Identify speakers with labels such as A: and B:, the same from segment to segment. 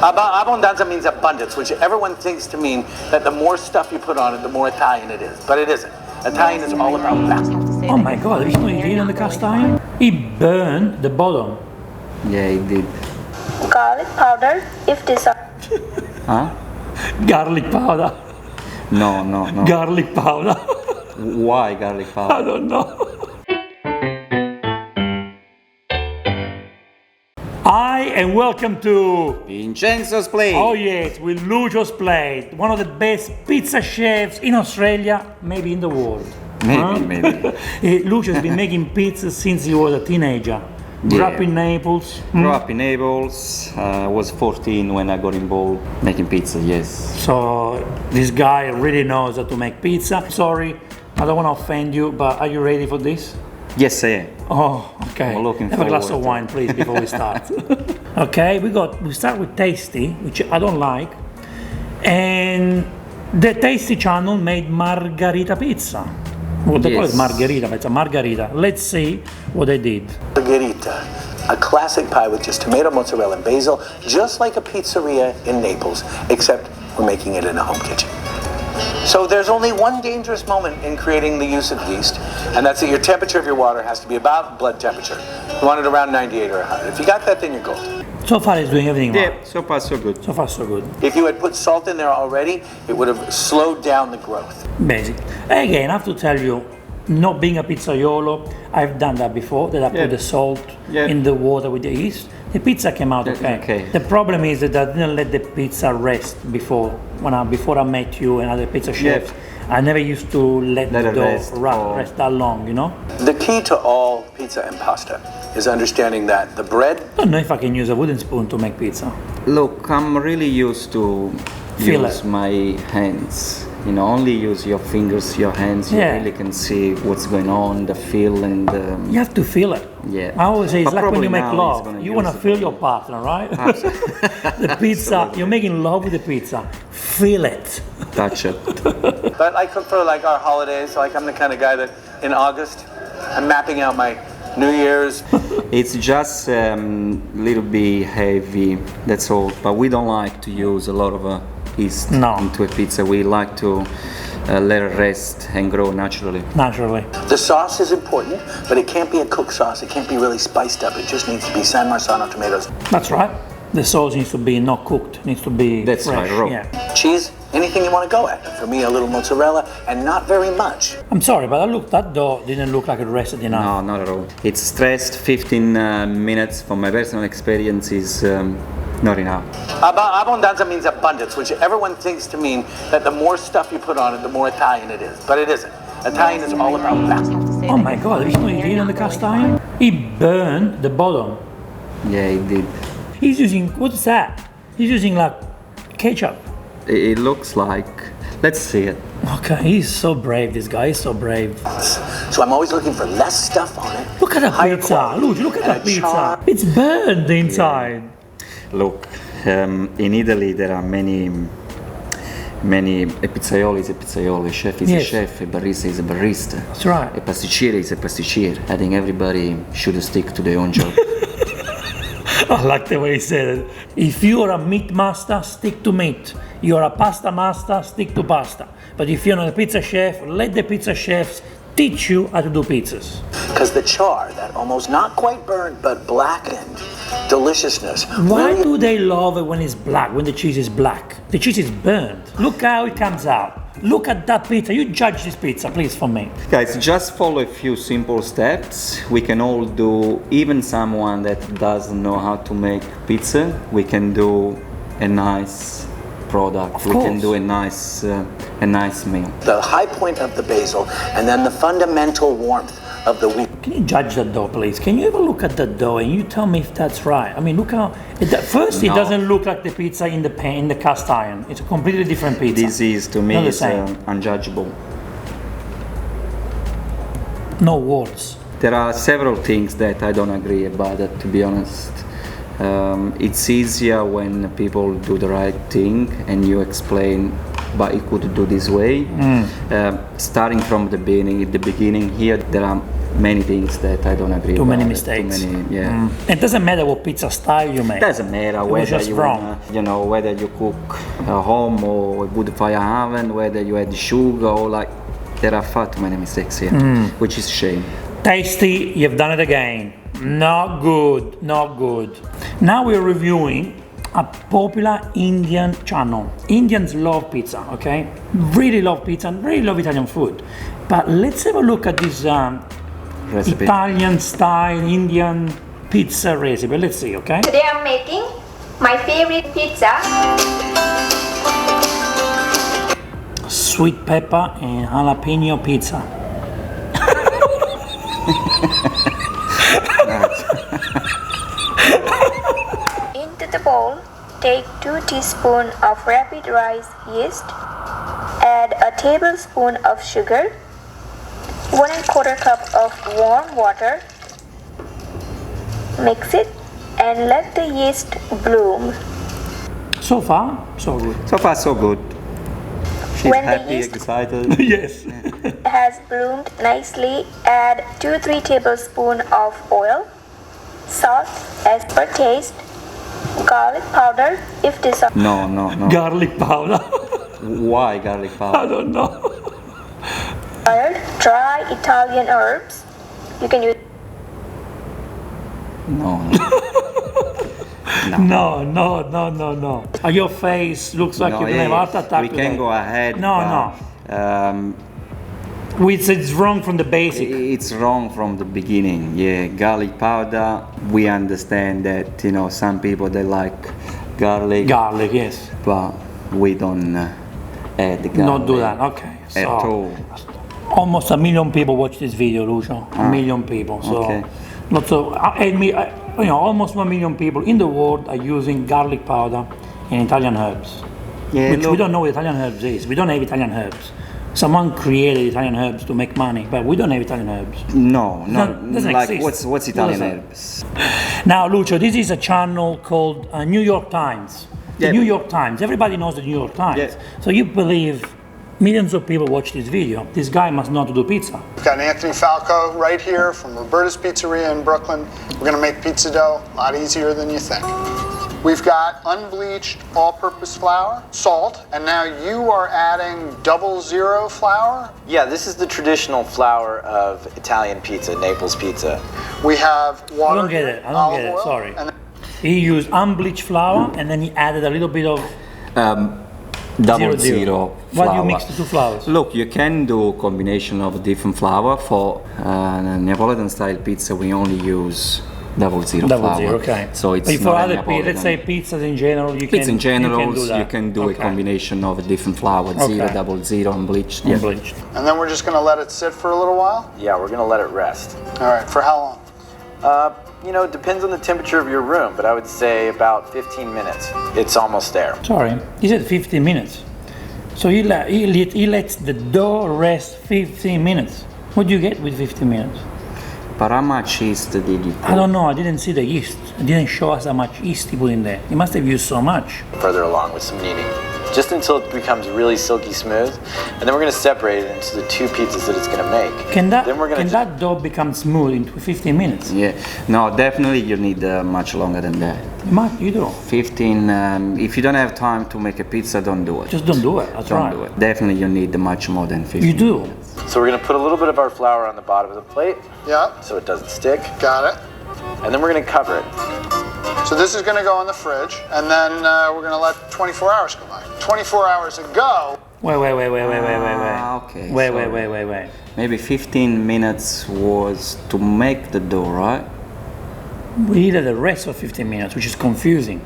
A: Abbondanza means abundance, which everyone thinks to mean that the more stuff you put on it, the more Italian it is. But it isn't. Italian is all about that.
B: Oh my god, have you put it on the cast iron? It burned the bottom.
C: Yeah, it did.
D: Garlic powder, if desired.
C: Huh?
B: Garlic powder.
C: No.
B: Garlic powder.
C: Why garlic powder?
B: I don't know. Hi and welcome to
C: Vincenzo's Plate.
B: Oh yes, with Lucio's Plate, one of the best pizza chefs in Australia, maybe in the world.
C: Maybe.
B: Lucio's been making pizza since he was a teenager. Grew up in Naples.
C: Grew up in Naples. I was 14 when I got involved making pizza, yes.
B: So this guy really knows how to make pizza. Sorry, I don't want to offend you, but are you ready for this?
C: Yes, I am.
B: Oh, okay.
C: I'm looking
B: Have a glass of
C: forward to
B: wine, please, before we start. Okay, we start with Tasty, which I don't like, and the Tasty channel made margarita pizza. Well, they call it margherita, but it's a margarita. Let's see what they did.
A: Margherita, a classic pie with just tomato, mozzarella, and basil, just like a pizzeria in Naples, except we're making it in a home kitchen. So there's only one dangerous moment in creating the use of yeast, and that's that your temperature of your water has to be about blood temperature. You want it around 98 or 100. If you got that, then you're gold.
B: So far it's doing everything right.
C: Yeah, so far so good.
B: So far so good.
A: If you had put salt in there already, it would have slowed down the growth.
B: Basic. Again, I have to tell you, not being a pizzaiolo, I've done that before, that I put the salt in the water with the yeast. The pizza came out okay. The problem is that I didn't let the pizza rest before I met you and other pizza chefs. I never used to let the dough rest that long, you know?
A: The key to all pizza and pasta is understanding that the bread...
B: I don't know if I can use a wooden spoon to make pizza.
C: Look, I'm really used to use my hands. You know, only use your fingers, your hands. You really can see what's going on, the feel and
B: you have to feel it.
C: Yeah.
B: I always say it's like when you make love. You want to feel your partner, right? The pizza, you're making love with the pizza. Feel it.
C: Touch it.
A: But I cook for like our holidays. Like I'm the kind of guy that in August, I'm mapping out my New Year's.
C: It's just a little bit heavy, that's all. But we don't like to use a lot of yeast into a pizza. We like to let it rest and grow naturally.
A: The sauce is important, but it can't be a cooked sauce. It can't be really spiced up. It just needs to be San Marzano tomatoes.
B: That's right. The sauce needs to be not cooked. It needs to be fresh.
C: Right, raw.
B: Yeah.
A: Cheese, anything you want to go at. For me, a little mozzarella, and not very much.
B: I'm sorry, but that dough didn't look like it rested enough.
C: No, not at all. It's stressed. 15 minutes from my personal experience is not enough.
A: Abbondanza means abundance, which everyone thinks to mean that the more stuff you put on it, the more Italian it is. But it isn't. Italian is all about that.
B: Oh my god, have you put it on the cast iron? It burned the bottom.
C: Yeah, it did.
B: He's using, what's that? He's using like ketchup.
C: It looks like, let's see it.
B: Okay, he's so brave, this guy is so brave.
A: So I'm always looking for less stuff on it.
B: Look at the pizza, look at the pizza. It's burned inside.
C: Look, in Italy there are many a pizzaiolo is a pizzaiolo, a chef is a chef, a barista is a barista.
B: That's right.
C: A pasticcere is a pasticcere. I think everybody should stick to their own job.
B: I like the way he said it. If you are a meat master, stick to meat. You're a pasta master, stick to pasta. But if you're not a pizza chef, let the pizza chefs teach you how to do pizzas.
A: Because the char, that almost not quite burnt but blackened deliciousness.
B: Why do they love it when it's black, when the cheese is black? The cheese is burnt. Look how it comes out. Look at that pizza. You judge this pizza, please, for me.
C: Guys, just follow a few simple steps. We can all do, even someone that doesn't know how to make pizza, we can do a nice product. We can do a nice meal.
A: The high point of the basil and then the fundamental warmth of the wheat.
B: Can you judge the dough, please? Can you ever look at the dough and you tell me if that's right? I mean, look how, first it doesn't look like the pizza in the pan, in the cast iron. It's a completely different pizza.
C: This is, to me, is unjudgeable.
B: No words.
C: There are several things that I don't agree about it, to be honest. It's easier when people do the right thing and you explain, but you could do this way. Starting from the beginning here, there are many things that I don't agree.
B: Too many
C: about
B: mistakes.
C: Too many, yeah.
B: It doesn't matter what pizza style you make.
C: Doesn't matter whether
B: just
C: you
B: wrong.
C: whether you cook at home or wood fire oven, whether you add sugar or like. There are far too many mistakes here, which is a shame.
B: Tasty, you've done it again. Not good, not good. Now we're reviewing a popular Indian channel. Indians love pizza, okay? Really love pizza and really love Italian food. But let's have a look at this
C: Recipe.
B: Italian style Indian pizza recipe. Let's see, okay?
D: Today I'm making my favorite pizza.
B: Sweet pepper and jalapeno pizza.
D: Into the bowl, take 2 teaspoons of rapid rice yeast. Add a tablespoon of sugar. 1 1/4 cup of warm water. Mix it and let the yeast bloom.
B: So far, so good.
C: So far, so good. She's
D: When the
C: happy,
D: yeast-
C: excited.
B: Yes.
D: Has bloomed nicely, add 2-3 tablespoons of oil, salt as per taste, garlic powder if desired.
C: No.
B: Garlic powder.
C: Why garlic
B: I
C: powder?
B: don't know.
D: Dry Italian herbs. You can use
C: No.
B: No. Your face looks like you're gonna have a heart attack.
C: We can go ahead.
B: No. It's wrong from the basic.
C: It's wrong from the beginning. Yeah, garlic powder. We understand that some people they like garlic.
B: Garlic, yes.
C: But we don't add garlic.
B: Not do that. Okay.
C: At all.
B: Almost 1 million people watch this video, Lucio. 1 million people. So
C: okay.
B: lots of almost 1 million people in the world are using garlic powder and Italian herbs.
C: Yeah,
B: Which we don't know what Italian herbs is. We don't have Italian herbs. Someone created Italian herbs to make money, but we don't have Italian herbs.
C: No.
B: Doesn't
C: Like
B: exist.
C: what's Italian
B: Doesn't.
C: herbs?
B: Now, Lucio, this is a channel called New York Times. The
C: Yeah.
B: New York Times. Everybody knows the New York Times.
C: Yeah.
B: So you believe millions of people watch this video. This guy must know how to do pizza.
E: We've got Anthony Falco right here from Roberta's Pizzeria in Brooklyn. We're gonna make pizza dough a lot easier than you think. We've got unbleached all-purpose flour, salt, and now you are adding 00 flour.
F: Yeah, this is the traditional flour of Italian pizza, Naples pizza.
E: We have
B: I
E: water.
B: don't get it. I don't
E: olive
B: get it.
E: oil,
B: Sorry.
E: and
B: He used unbleached flour and then he added a little bit of
C: Double
B: 00.
C: zero
B: Why do you
C: flour.
B: mix the two flours?
C: Look, you can do a combination of different flour. For Neapolitan style pizza, we only use 00
B: Double
C: flour.
B: zero, okay.
C: So it's
B: But for
C: not a
B: other
C: Neapolitan.
B: let's say pizzas in general, you can.
C: Pizza in general,
B: you can do, that.
C: you can do a
B: Okay.
C: combination of different flour, 0,
B: Okay.
C: 00, and bleached. Yeah.
B: Unbleached.
E: and then we're just gonna let it sit for a little while.
F: Yeah, we're gonna let it rest.
E: All right, for how long?
F: It depends on the temperature of your room, but I would say about 15 minutes. It's almost there.
B: Sorry, he said 15 minutes. So he lets the dough rest 15 minutes. What do you get with 15 minutes?
C: But how much yeast did you put?
B: I don't know. I didn't see the yeast. It didn't show us how much yeast he put in there. He must have used so much.
F: Further along with some kneading, just until it becomes really silky smooth, and then we're gonna separate it into the 2 pizzas that it's gonna make.
B: Can
F: Then we're gonna
B: that dough become smooth in 15 minutes?
C: Yeah, no, definitely you need much longer than that.
B: You do.
C: 15, if you don't have time to make a pizza, don't do it.
B: Just don't do it. That's
C: don't
B: right.
C: do it. Definitely you need much more than 15.
B: You do.
F: So we're gonna put a little bit of our flour on the bottom of the plate,
E: Yeah,
F: so it doesn't stick,
E: got it.
F: and then we're gonna cover it.
E: So this is gonna go in the fridge, and then we're gonna let 24 hours go by. 24 hours ago,
B: Wait.
C: Okay.
B: Wait.
C: Maybe 15 minutes was to make the dough, right?
B: We needed the rest of 15 minutes, which is confusing.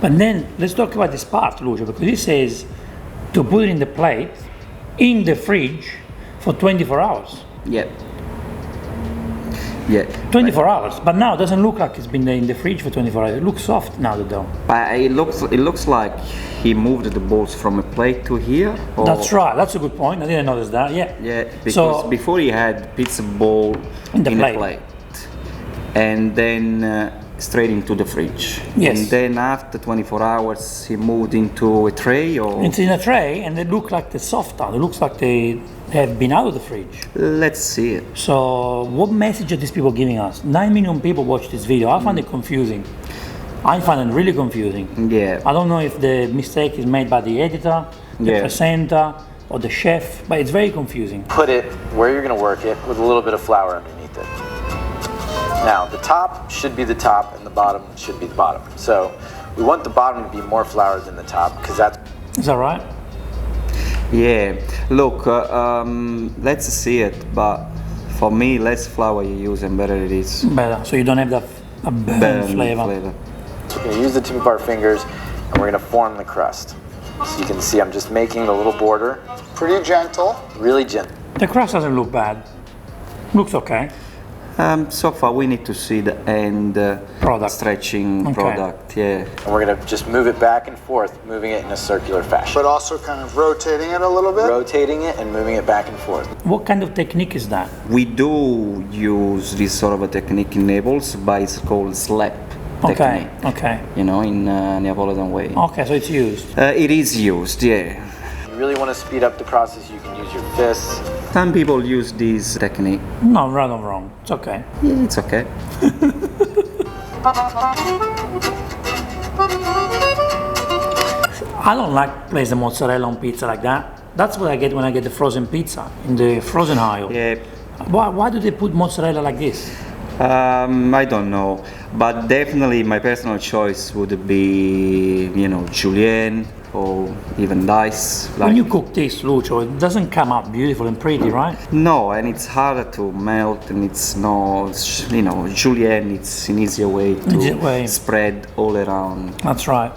B: But then let's talk about this part, Lucio, because it says to put it in the plate, in the fridge for 24 hours.
C: Yeah. Yeah.
B: 24 hours. But now it doesn't look like it's been in the fridge for 24 hours. It looks soft now, the dough.
C: But it looks like he moved the balls from a plate to here. Or,
B: That's right. That's a good point. I didn't notice that. Yeah.
C: Yeah, because
B: So
C: before he had pizza ball
B: In the
C: a
B: plate.
C: plate. And then straight into the fridge.
B: Yes.
C: And then after 24 hours, he moved into a tray, or?
B: It's in a tray, and they look like they're softer. It looks like they have been out of the fridge.
C: Let's see it.
B: So, what message are these people giving us? 9 million people watch this video. I find it confusing. I find it really confusing.
C: Yeah.
B: I don't know if the mistake is made by the editor, the presenter, or the chef, but it's very confusing.
F: Put it where you're gonna work it with a little bit of flour underneath it. Now, the top should be the top and the bottom should be the bottom. So, we want the bottom to be more flour than the top, because that's...
B: Is that right?
C: Yeah, look, let's see it, but for me, less flour you use and better it is.
B: Better, so you don't have that burnt flavor.
F: We're gonna use the tip of our fingers and we're gonna form the crust. So you can see I'm just making the little border.
E: Pretty gentle.
F: Really gentle.
B: The crust doesn't look bad. Looks okay.
C: So far we need to see the end stretching product, yeah.
F: And we're gonna just move it back and forth, moving it in a circular fashion.
E: But also kind of rotating it a little bit?
F: Rotating it and moving it back and forth.
B: What kind of technique is that?
C: We do use this sort of a technique in Naples, but it's called slap technique.
B: Okay.
C: You know, in Neapolitan way.
B: Okay, so it's used.
C: It is used, yeah.
F: If you really want to speed up the process, you can use your fists.
C: Some people use this technique.
B: No, right or wrong. It's okay.
C: Yeah, it's okay.
B: I don't like place the mozzarella on pizza like that. That's what I get when I get the frozen pizza in the frozen aisle.
C: Yeah.
B: Why do they put mozzarella like this?
C: I don't know, but definitely my personal choice would be, you know, julienne or even dice.
B: When you cook this, Lucio, it doesn't come out beautiful and pretty, right?
C: No, and it's harder to melt, and it's not, you know, julienne, it's an easier way to spread all around.
B: That's right.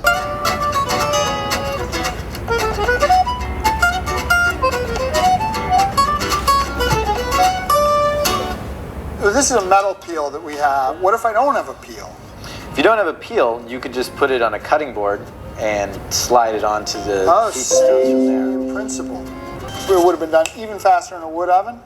E: This is a metal peel that we have. What if I don't have a peel?
F: If you don't have a peel, you could just put it on a cutting board and slide it onto the pizza stoves from there.
E: Same principle. It would have been done even faster in a wood oven?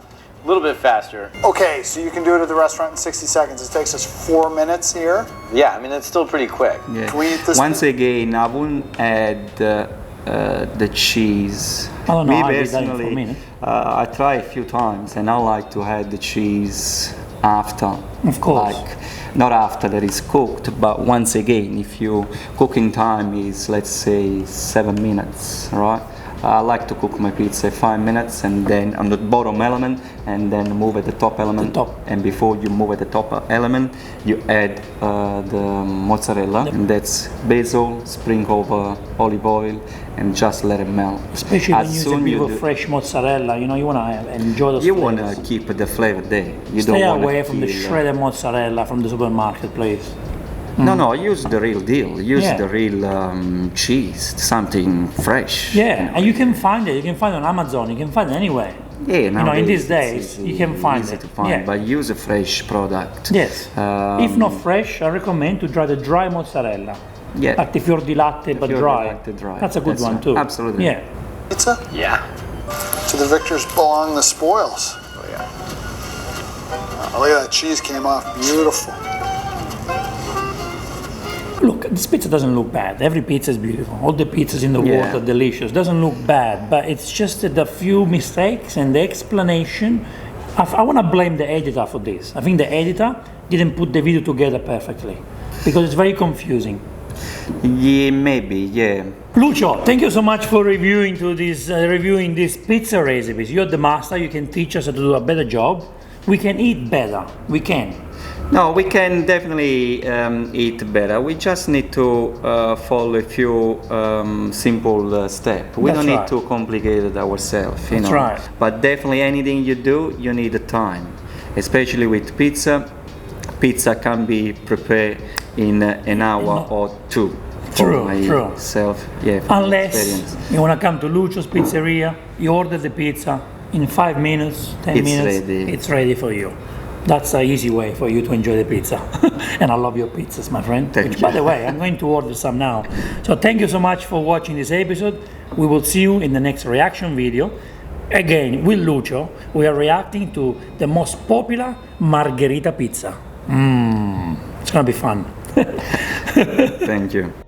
F: A little bit faster.
E: Okay, so you can do it at the restaurant in 60 seconds. It takes us 4 minutes here.
F: Yeah, I mean, it's still pretty quick.
C: Yeah.
E: Can we eat this?
C: Once again, I wouldn't add the cheese.
B: I don't know,
C: Me
B: I did that in 4
C: personally,
B: minutes.
C: I try a few times, and I like to add the cheese after.
B: Of course.
C: Like, not after that it's cooked, but once again, if your cooking time is, let's say, 7 minutes, right? I like to cook my pizza 5 minutes, and then on the bottom element, and then move at the top element. And before you move at the top element, you add the mozzarella, and that's basil, sprinkle of olive oil, and just let it melt.
B: Especially when you use a bit of fresh mozzarella, you know, you want to enjoy those flavors.
C: You want to keep the flavor there. You
B: Stay
C: don't
B: away from the shredded mozzarella from the supermarket, please.
C: No, use the real deal. Use the real cheese, something fresh.
B: Yeah, and you can find it. You can find it on Amazon. You can find it anywhere.
C: Yeah,
B: you know, in these days, you can find
C: easy
B: it.
C: to find, but use a fresh product.
B: Yes. If not fresh, I recommend to try the dry mozzarella.
C: Yeah.
B: Like the fior di latte, but dry.
C: Dry.
B: That's a good one too.
C: Absolutely.
B: Yeah.
E: Pizza?
F: Yeah.
E: To the victors belong the spoils.
F: Oh, yeah.
E: Oh, look at that cheese came off beautiful.
B: Look, this pizza doesn't look bad. Every pizza is beautiful. All the pizzas in the world are delicious. Doesn't look bad, but it's just that the few mistakes and the explanation. I want to blame the editor for this. I think the editor didn't put the video together perfectly because it's very confusing.
C: Yeah, maybe, yeah.
B: Lucio, thank you so much for reviewing these pizza recipes. You're the master. You can teach us how to do a better job. We can eat better. We can.
C: No, we can definitely eat better. We just need to follow a few simple steps. We don't need to complicate it ourselves, you know.
B: Right.
C: But definitely anything you do, you need the time. Especially with pizza. Pizza can be prepared in an hour or two.
B: True.
C: Yeah,
B: unless you want to come to Lucio's Pizzeria, you order the pizza in 5 minutes, 10 minutes, it's ready for you. That's an easy way for you to enjoy the pizza. And I love your pizzas, my friend. By the way, I'm going to order some now. So thank you so much for watching this episode. We will see you in the next reaction video. Again, with Lucio, we are reacting to the most popular margherita pizza. It's gonna be fun.
C: Thank you.